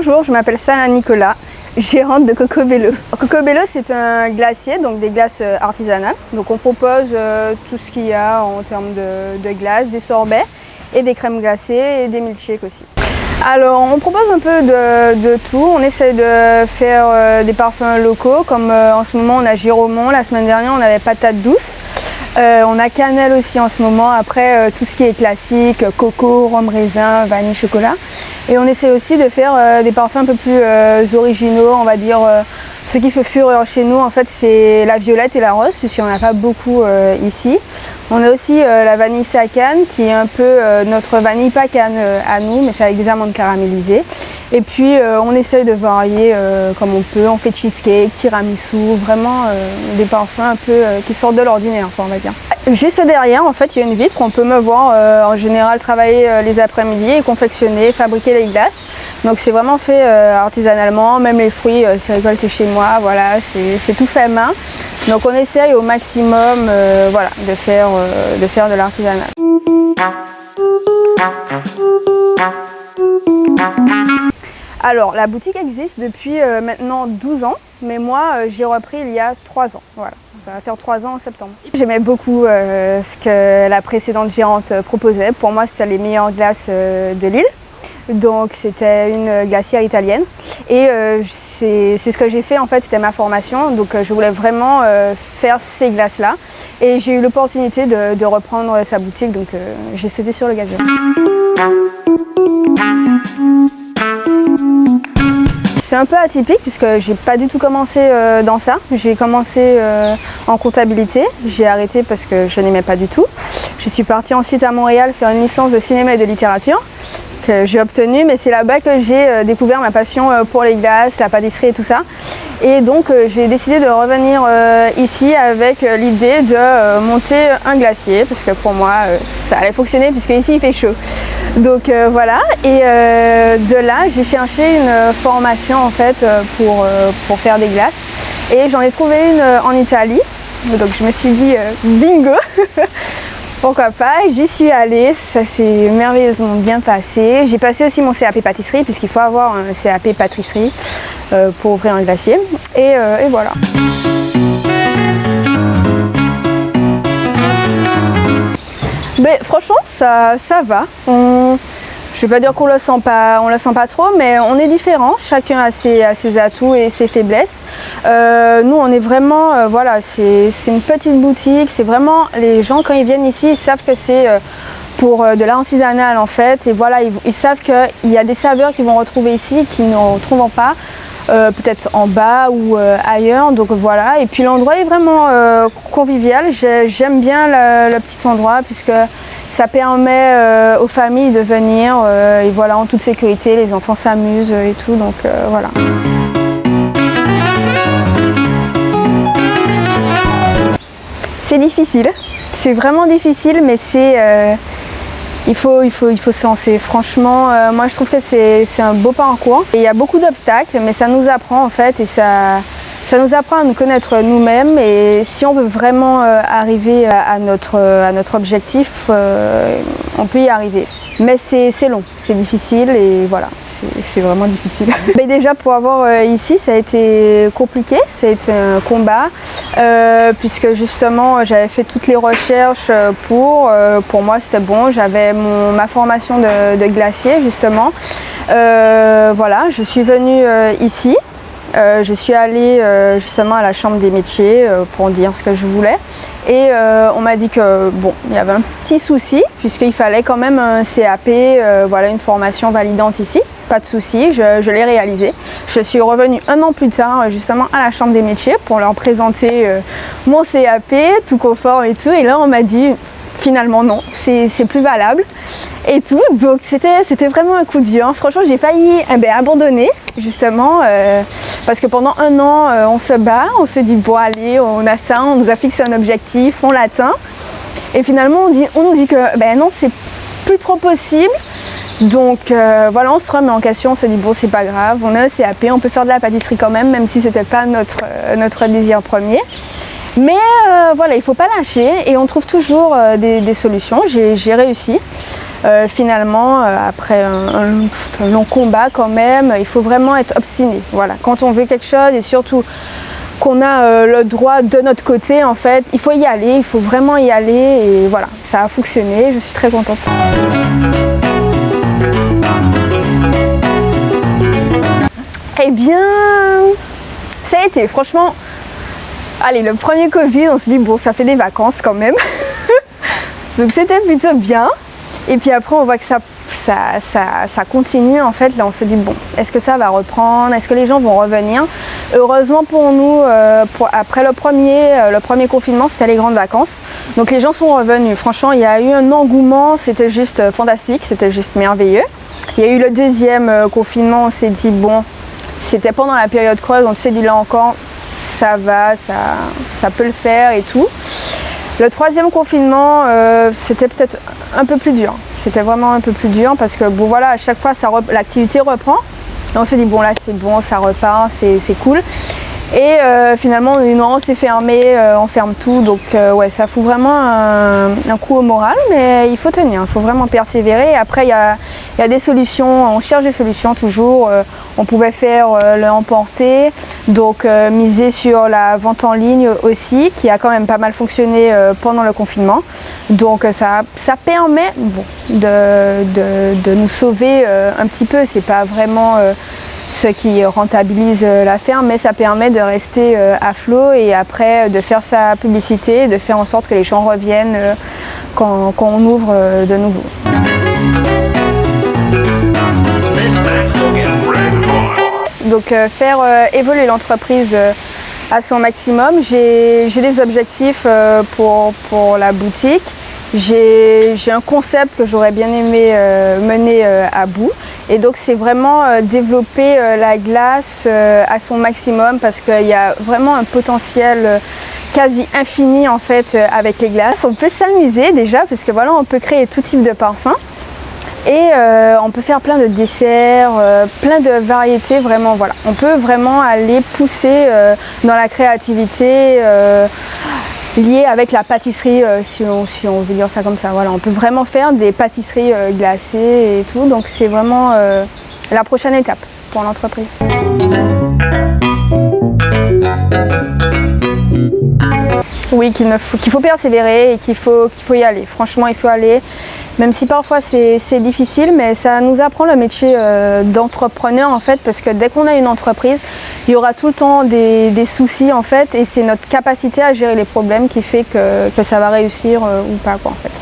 Bonjour, je m'appelle Sana Nicolas, gérante de Cocobello. Cocobello, c'est un glacier, donc des glaces artisanales. Donc on propose tout ce qu'il y a en termes de glaces, des sorbets et des crèmes glacées et des milkshakes aussi. Alors on propose un peu de tout, on essaie de faire des parfums locaux, comme en ce moment on a Giromont, la semaine dernière on avait patate douce. On a cannelle aussi en ce moment, après tout ce qui est classique, coco, rhum, raisin, vanille, chocolat. Et on essaie aussi de faire des parfums un peu plus originaux, on va dire. Ce qui fait fureur chez nous en fait c'est la violette et la rose, puisqu'il n'y en a pas beaucoup ici. On a aussi la vanille sacane qui est un peu notre vanille pacane à nous, mais c'est avec des amandes caramélisées. Et puis on essaye de varier comme on peut, on fait cheesecake, tiramisu, vraiment des parfums un peu qui sortent de l'ordinaire, on va dire. Juste derrière en fait il y a une vitre, on peut me voir en général travailler les après-midi et confectionner, fabriquer les glaces. Donc c'est vraiment fait artisanalement, même les fruits c'est récolté chez moi, voilà, c'est tout fait main. Donc on essaye au maximum voilà, de faire de l'artisanat. Alors la boutique existe depuis maintenant 12 ans, mais moi j'ai repris il y a 3 ans, voilà. Ça va faire 3 ans en septembre. J'aimais beaucoup ce que la précédente gérante proposait. Pour moi c'était les meilleures glaces de l'île. Donc c'était une glacière italienne et c'est ce que j'ai fait en fait, c'était ma formation, donc je voulais vraiment faire ces glaces là et j'ai eu l'opportunité de reprendre sa boutique, donc j'ai sauté sur l'occasion. C'est un peu atypique puisque j'ai pas du tout commencé dans ça, j'ai commencé en comptabilité, j'ai arrêté parce que je n'aimais pas du tout. Je suis partie ensuite à Montréal faire une licence de cinéma et de littérature que j'ai obtenue, mais c'est là-bas que j'ai découvert ma passion pour les glaces, la pâtisserie et tout ça. Et donc j'ai décidé de revenir ici avec l'idée de monter un glacier, parce que pour moi ça allait fonctionner puisque ici il fait chaud. Donc voilà, et de là j'ai cherché une formation en fait pour faire des glaces. Et j'en ai trouvé une en Italie, donc je me suis dit bingo. Pourquoi pas, j'y suis allée, ça s'est merveilleusement bien passé. J'ai passé aussi mon CAP pâtisserie, puisqu'il faut avoir un CAP pâtisserie pour ouvrir un glacier. Et voilà. Mais franchement, ça va. Je ne vais pas dire qu'on le sent pas trop, mais on est différents. Chacun a ses atouts et ses faiblesses. Nous, on est vraiment, voilà, c'est une petite boutique. C'est vraiment, les gens quand ils viennent ici, ils savent que c'est pour de l'artisanal en fait. Et voilà, ils savent qu'il y a des saveurs qu'ils vont retrouver ici qu'ils ne retrouveront pas. Peut-être en bas ou ailleurs, donc voilà. Et puis l'endroit est vraiment convivial. J'aime bien le petit endroit puisque ça permet aux familles de venir et voilà, en toute sécurité, les enfants s'amusent et tout, donc voilà. C'est difficile, c'est vraiment difficile, mais il faut se lancer. Franchement, moi je trouve que c'est un beau parcours. Et il y a beaucoup d'obstacles, mais ça nous apprend en fait, et ça nous apprend à nous connaître nous-mêmes. Et si on veut vraiment arriver à notre objectif, on peut y arriver. Mais c'est long, c'est difficile et voilà. C'est vraiment difficile. Mais déjà pour avoir ici ça a été compliqué, ça a été un combat puisque justement j'avais fait toutes les recherches pour moi c'était bon, j'avais ma formation de glacier justement. Voilà, je suis venue ici. Je suis allée justement à la chambre des métiers pour dire ce que je voulais et on m'a dit que bon, il y avait un petit souci puisqu'il fallait quand même un CAP, voilà, une formation validante ici. Pas de souci, je l'ai réalisé. Je suis revenue 1 an plus tard justement à la chambre des métiers pour leur présenter mon CAP, tout conforme et tout, et là on m'a dit finalement non, c'est plus valable et tout, donc c'était vraiment un coup dur. Franchement j'ai failli abandonner justement parce que pendant 1 an on se bat, on se dit bon allez, on a ça, on nous a fixé un objectif, on l'atteint et finalement on nous dit que non, c'est plus trop possible. Donc voilà, on se remet en question, on se dit bon c'est pas grave, on a un CAP, on peut faire de la pâtisserie quand même si c'était pas notre désir premier. Mais voilà, il faut pas lâcher et on trouve toujours des solutions. J'ai réussi. Finalement, après un long combat quand même, il faut vraiment être obstiné. Voilà, quand on veut quelque chose et surtout qu'on a le droit de notre côté, en fait, il faut y aller, il faut vraiment y aller et voilà, ça a fonctionné, je suis très contente. Eh bien, ça a été, franchement, allez, le premier Covid, on se dit, bon, ça fait des vacances quand même. Donc c'était plutôt bien. Et puis après, on voit que ça continue, en fait. Là, on se dit, bon, est-ce que ça va reprendre? Est-ce que les gens vont revenir? Heureusement pour nous, après le premier confinement, c'était les grandes vacances. Donc les gens sont revenus. Franchement, il y a eu un engouement, c'était juste fantastique, c'était juste merveilleux. Il y a eu le deuxième confinement, on s'est dit, bon, c'était pendant la période creuse, on s'est dit là encore, ça va, ça peut le faire et tout. Le troisième confinement, c'était peut-être un peu plus dur. C'était vraiment un peu plus dur parce que bon voilà, à chaque fois l'activité reprend. Et on s'est dit bon là c'est bon, ça repart, c'est cool. Et finalement on dit non, c'est fermé, on ferme tout. Donc ouais, ça fout vraiment un coup au moral, mais il faut tenir, il faut vraiment persévérer. Et après il y a des solutions, on cherche des solutions toujours. On pouvait faire le emporter, donc miser sur la vente en ligne aussi, qui a quand même pas mal fonctionné pendant le confinement. Donc ça permet bon, de nous sauver un petit peu. C'est pas vraiment ce qui rentabilise la ferme, mais ça permet de rester à flot et après de faire sa publicité, de faire en sorte que les gens reviennent quand on ouvre de nouveau. Donc faire évoluer l'entreprise à son maximum. J'ai des objectifs pour la boutique. J'ai un concept que j'aurais bien aimé mener à bout. Et donc c'est vraiment développer la glace à son maximum parce qu'il y a vraiment un potentiel quasi infini en fait avec les glaces. On peut s'amuser déjà parce que voilà, on peut créer tout type de parfum. Et on peut faire plein de desserts, plein de variétés, vraiment voilà. On peut vraiment aller pousser dans la créativité liée avec la pâtisserie, si on veut dire ça comme ça. Voilà, on peut vraiment faire des pâtisseries glacées et tout, donc c'est vraiment la prochaine étape pour l'entreprise. Oui, qu'il faut persévérer et qu'il faut y aller. Franchement, il faut aller. Même si parfois c'est difficile, mais ça nous apprend le métier d'entrepreneur en fait, parce que dès qu'on a une entreprise, il y aura tout le temps des soucis en fait, et c'est notre capacité à gérer les problèmes qui fait que ça va réussir ou pas quoi en fait.